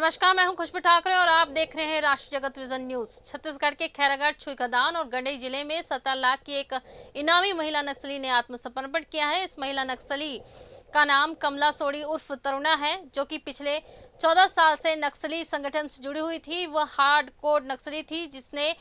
नमस्कार, मैं हूं खुशबू ठाकरे और आप देख रहे हैं राष्ट्रीय जगत विजन न्यूज। छत्तीसगढ़ के खैरागढ़, छुईखदान और गंडई जिले में 17 लाख की एक इनामी महिला नक्सली ने आत्मसमर्पण किया है। इस महिला नक्सली का नाम कमला सोडी उर्फ तरुणा है, जो कि पिछले 14 साल से नक्सली संगठन से जुड़ी हुई थी। वह हार्ड कोर नक्सली थी जिसने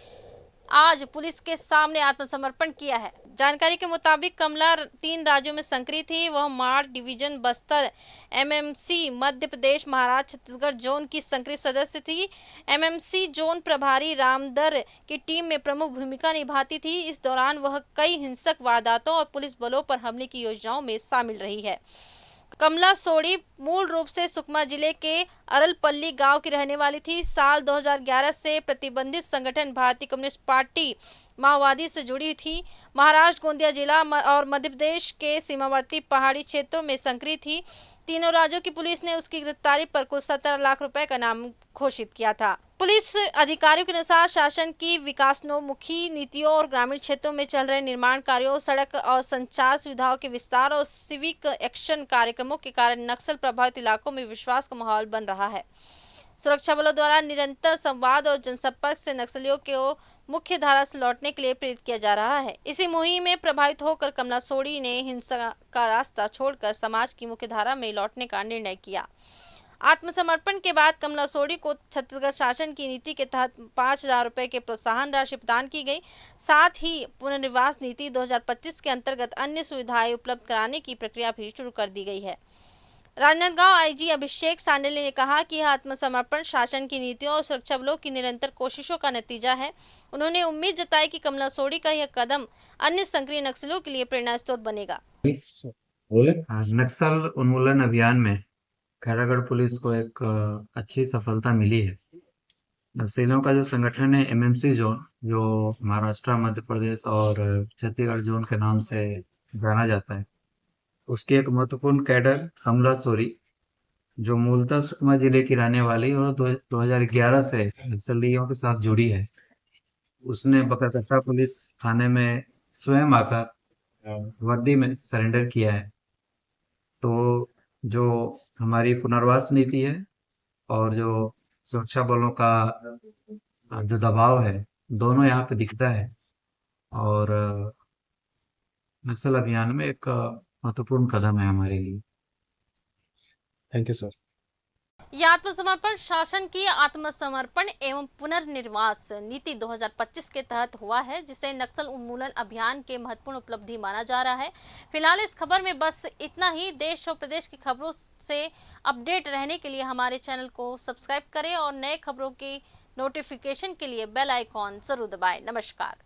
आज पुलिस के सामने आत्मसमर्पण किया है। जानकारी के मुताबिक कमला 3 राज्यों में सक्रिय थी। वह माड़ division, Bastar, MMC, Madhya Pradesh, Maharashtra, Chhattisgarh zone की सक्रिय सदस्य थी। एमएमसी जोन प्रभारी रामदर की टीम में प्रमुख भूमिका निभाती थी। इस दौरान वह कई हिंसक वारदातों और पुलिस बलों पर हमले की योजनाओं में शामिल रही है। कमला सोडी मूल रूप से सुकमा जिले के अरलपल्ली गांव की रहने वाली थी। साल 2011 से प्रतिबंधित संगठन भारतीय कम्युनिस्ट पार्टी माओवादी से जुड़ी थी। महाराष्ट्र, गोंदिया जिला और मध्य प्रदेश के सीमावर्ती पहाड़ी क्षेत्रों में सक्रिय थी। तीनों राज्यों की पुलिस ने उसकी गिरफ्तारी पर कुल 17 लाख रुपए का इनाम घोषित किया था। पुलिस अधिकारियों के अनुसार शासन की विकासोन्मुखी नीतियों और ग्रामीण क्षेत्रों में चल रहे निर्माण कार्यों, सड़क और संचार सुविधाओं के विस्तार और सिविक एक्शन कार्यक्रमों के कारण नक्सल प्रभावित इलाकों में विश्वास का माहौल बन रहा है। सुरक्षा बलों द्वारा निरंतर संवाद और जनसंपर्क से नक्सलियों को मुख्य धारा से लौटने के लिए प्रेरित किया जा रहा है। इसी मुहिम में प्रभावित होकर कमला सोडी ने हिंसा का रास्ता छोड़कर समाज की मुख्य धारा में लौटने का निर्णय किया। आत्मसमर्पण के बाद कमला सोडी को छत्तीसगढ़ शासन की नीति के तहत 5,000 रुपए के प्रोत्साहन राशि प्रदान की गई। साथ ही पुनर्वास नीति 2025 के अंतर्गत अन्य सुविधाएं उपलब्ध कराने की प्रक्रिया भी शुरू कर दी गई है। राजनांदगांव आईजी अभिषेक सांडले ने कहा कि यह आत्मसमर्पण शासन की नीतियों और सुरक्षा बलों की निरंतर कोशिशों का नतीजा है। उन्होंने उम्मीद जताई कि कमला सोडी का यह कदम अन्य सक्रिय नक्सलियों के लिए प्रेरणा स्रोत बनेगा। नक्सल उन्मूलन अभियान में खैरागढ़ पुलिस को एक अच्छी सफलता मिली है। नक्सलियों का जो संगठन है एमएमसी जोन, जो महाराष्ट्र, मध्य प्रदेश और छत्तीसगढ़ जोन के नाम से जाना जाता है, उसकी एक महत्वपूर्ण कैडर कमला सोडी, जो मूलतः सुकमा जिले की रहने वाली और 2011 से नक्सलियों के साथ जुड़ी है। उसने बकरकट्टा पुलिस थाने में स्वयं आकर वर्दी में सरेंडर किया है। तो जो हमारी पुनर्वास नीति है और जो सुरक्षा बलों का जो दबाव है, दोनों यहाँ पे दिखता है और नक्सल अभियान में एक महत्वपूर्ण कदम है हमारे लिए। Thank you sir. यह आत्मसमर्पण शासन की आत्मसमर्पण एवं पुनर्निर्वास नीति 2025 के तहत हुआ है, जिसे नक्सल उन्मूलन अभियान के महत्वपूर्ण उपलब्धि माना जा रहा है। फिलहाल इस खबर में बस इतना ही। देश और प्रदेश की खबरों से अपडेट रहने के लिए हमारे चैनल को सब्सक्राइब करें और नए खबरों की नोटिफिकेशन के लिए बेल आइकॉन जरूर दबाएं। नमस्कार।